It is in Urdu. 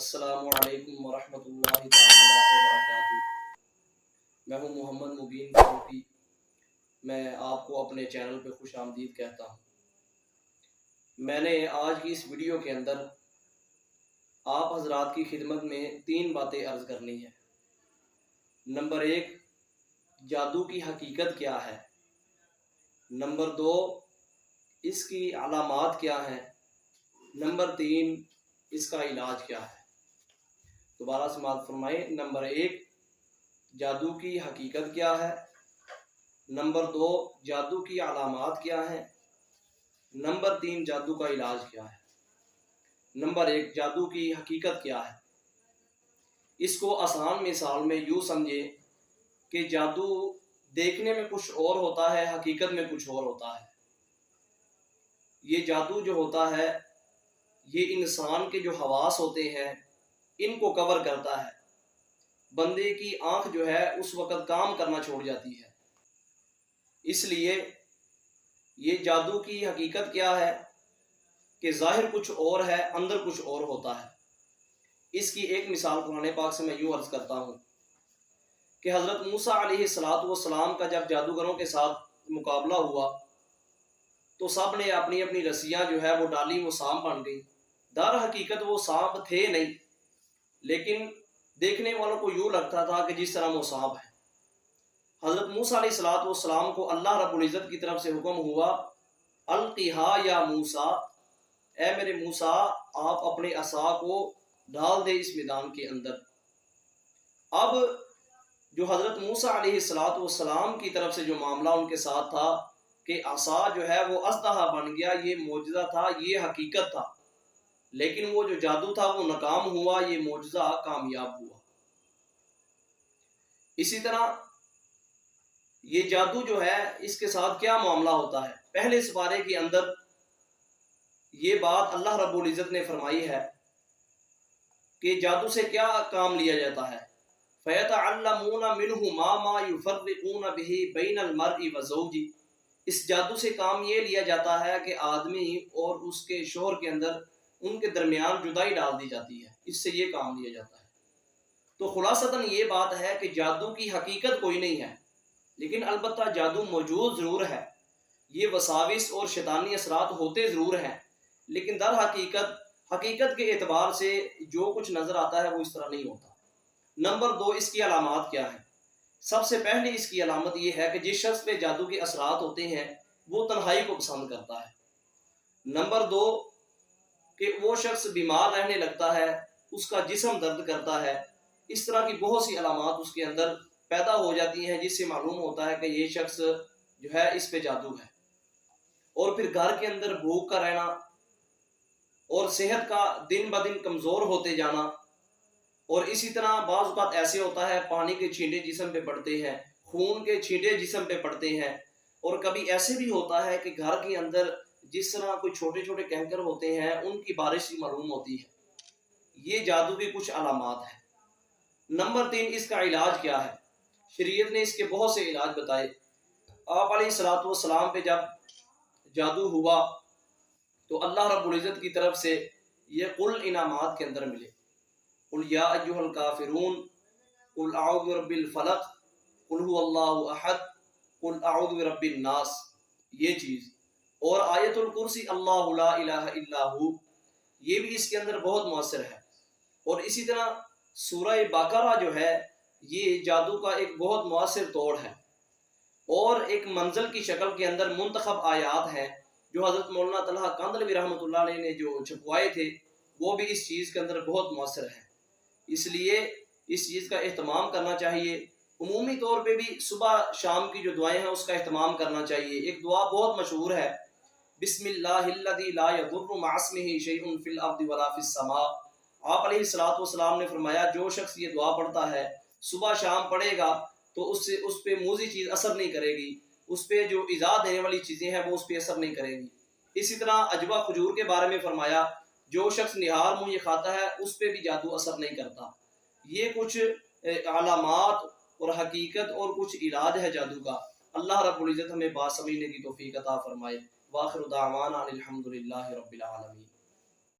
السلام علیکم ورحمۃ اللہ تعالیٰ وبرکاتہ۔ میں ہوں محمد مبین فاروقی۔ میں آپ کو اپنے چینل پہ خوش آمدید کہتا ہوں۔ میں نے آج کی اس ویڈیو کے اندر آپ حضرات کی خدمت میں 3 باتیں عرض کرنی ہیں۔ نمبر 1، جادو کی حقیقت کیا ہے۔ نمبر 2، اس کی علامات کیا ہیں۔ نمبر 3، اس کا علاج کیا ہے۔ دوبارہ سماعت فرمائیں۔ نمبر 1، جادو کی حقیقت کیا ہے۔ نمبر 2، جادو کی علامات کیا ہیں۔ نمبر 3، جادو کا علاج کیا ہے۔ نمبر 1، جادو کی حقیقت کیا ہے۔ اس کو آسان مثال میں یوں سمجھے کہ جادو دیکھنے میں کچھ اور ہوتا ہے، حقیقت میں کچھ اور ہوتا ہے۔ یہ جادو جو ہوتا ہے یہ انسان کے جو حواس ہوتے ہیں ان کو کور کرتا ہے۔ بندے کی آنکھ جو ہے اس وقت کام کرنا چھوڑ جاتی ہے۔ اس لیے یہ جادو کی حقیقت کیا ہے کہ ظاہر کچھ اور ہے، اندر کچھ اور ہوتا ہے۔ اس کی ایک مثال قرآن پاک سے میں یوں عرض کرتا ہوں کہ حضرت موسیٰ علیہ السلام کا جب جادوگروں کے ساتھ مقابلہ ہوا تو سب نے اپنی اپنی رسیاں جو ہے وہ ڈالی، وہ سانپ بن گئی۔ در حقیقت وہ سانپ تھے نہیں، لیکن دیکھنے والوں کو یوں لگتا تھا کہ جس طرح وہ سانپ ہے۔ حضرت موسیٰ علیہ السلام کو اللہ رب العزت کی طرف سے حکم ہوا، القیہا یا موسیٰ، اے میرے موسیٰ آپ اپنے عصا کو ڈال دے اس میدان کے اندر۔ اب جو حضرت موسیٰ علیہ السلام کی طرف سے جو معاملہ ان کے ساتھ تھا کہ عصا جو ہے وہ اژدہا بن گیا، یہ معجزہ تھا، یہ حقیقت تھا، لیکن وہ جو جادو تھا وہ ناکام ہوا، یہ معجزہ کامیاب ہوا۔ اسی طرح یہ جادو جو ہے اس کے ساتھ کیا معاملہ ہوتا ہے۔ پہلے سپارے کے اندر یہ بات اللہ رب العزت نے فرمائی ہے کہ جادو سے کیا کام لیا جاتا ہے۔ فَيَتَعَلَّمُونَ مِنْهُ مَا يُفَرِّقُونَ بِهِ بَيْنَ الْمَرْءِ وَزَوْجِهِ۔ اس جادو سے کام یہ لیا جاتا ہے کہ آدمی اور اس کے شوہر کے اندر ان کے درمیان جدائی ڈال دی جاتی ہے، اس سے یہ کام لیا جاتا ہے۔ تو خلاصتاً یہ بات ہے کہ جادو کی حقیقت کوئی نہیں ہے، لیکن البتہ جادو موجود ضرور ہے۔ یہ وساوس اور شیطانی اثرات ہوتے ضرور ہیں، لیکن در حقیقت کے اعتبار سے جو کچھ نظر آتا ہے وہ اس طرح نہیں ہوتا۔ نمبر 2، اس کی علامات کیا ہیں۔ سب سے پہلے اس کی علامت یہ ہے کہ جس شخص پہ جادو کے اثرات ہوتے ہیں وہ تنہائی کو پسند کرتا ہے۔ نمبر 2، کہ وہ شخص بیمار رہنے لگتا ہے، اس کا جسم درد کرتا ہے۔ اس طرح کی بہت سی علامات اس کے اندر پیدا ہو جاتی ہیں جس سے معلوم ہوتا ہے کہ یہ شخص جو ہے اس پہ جادو ہے۔ اور پھر گھر کے اندر بھوک کا رہنا اور صحت کا دن بدن کمزور ہوتے جانا، اور اسی طرح بعض اوقات ایسے ہوتا ہے پانی کے چھینٹے جسم پہ پڑتے ہیں، خون کے چھینٹے جسم پہ پڑتے ہیں، اور کبھی ایسے بھی ہوتا ہے کہ گھر کے اندر جس طرح کوئی چھوٹے چھوٹے کینکر ہوتے ہیں ان کی بارش سی معلوم ہوتی ہے۔ یہ جادو کی کچھ علامات ہیں۔ نمبر 3، اس کا علاج کیا ہے۔ شریعت نے اس کے بہت سے علاج بتائے۔ آپ علیہ السلام پہ جب جادو ہوا تو اللہ رب العزت کی طرف سے یہ قل انعامات کے اندر ملے۔ قل یا ایھا الکافرون، قل اعوذ برب الفلق، قل هو اللہ احد، قل اعوذ برب الناس، یہ چیز، اور آیت الکرسی اللہ لا الہ الا ہو، یہ بھی اس کے اندر بہت مؤثر ہے۔ اور اسی طرح سورہ بقرہ جو ہے یہ جادو کا ایک بہت مؤثر توڑ ہے، اور ایک منزل کی شکل کے اندر منتخب آیات ہیں جو حضرت مولانا طلحہ کاندھلوی رحمۃ اللہ علیہ نے جو چھپوائے تھے وہ بھی اس چیز کے اندر بہت مؤثر ہے۔ اس لیے اس چیز کا اہتمام کرنا چاہیے۔ عمومی طور پہ بھی صبح شام کی جو دعائیں ہیں اس کا اہتمام کرنا چاہیے۔ ایک دعا بہت مشہور ہے، بسم اللہ الذی لا یضر مع اسمہ شیء فی الارض ولا فی السماء۔ آپ علیہ السلام نے فرمایا جو شخص یہ دعا پڑھتا ہے صبح شام پڑھے گا تو اس پہ موذی چیز اثر نہیں کرے گی، اس پہ جو ایذا دینے والی چیزیں ہیں وہ اس پہ اثر نہیں کرے گی۔ اسی طرح عجوہ کھجور کے بارے میں فرمایا جو شخص نہار منہ یہ کھاتا ہے اس پہ بھی جادو اثر نہیں کرتا۔ یہ کچھ علامات اور حقیقت اور کچھ علاج ہے جادو کا۔ اللہ رب العزت ہمیں بات سمجھنے کی توفیق عطا فرمائے۔ وآخر دعوانا الحمد للہ رب العالمین۔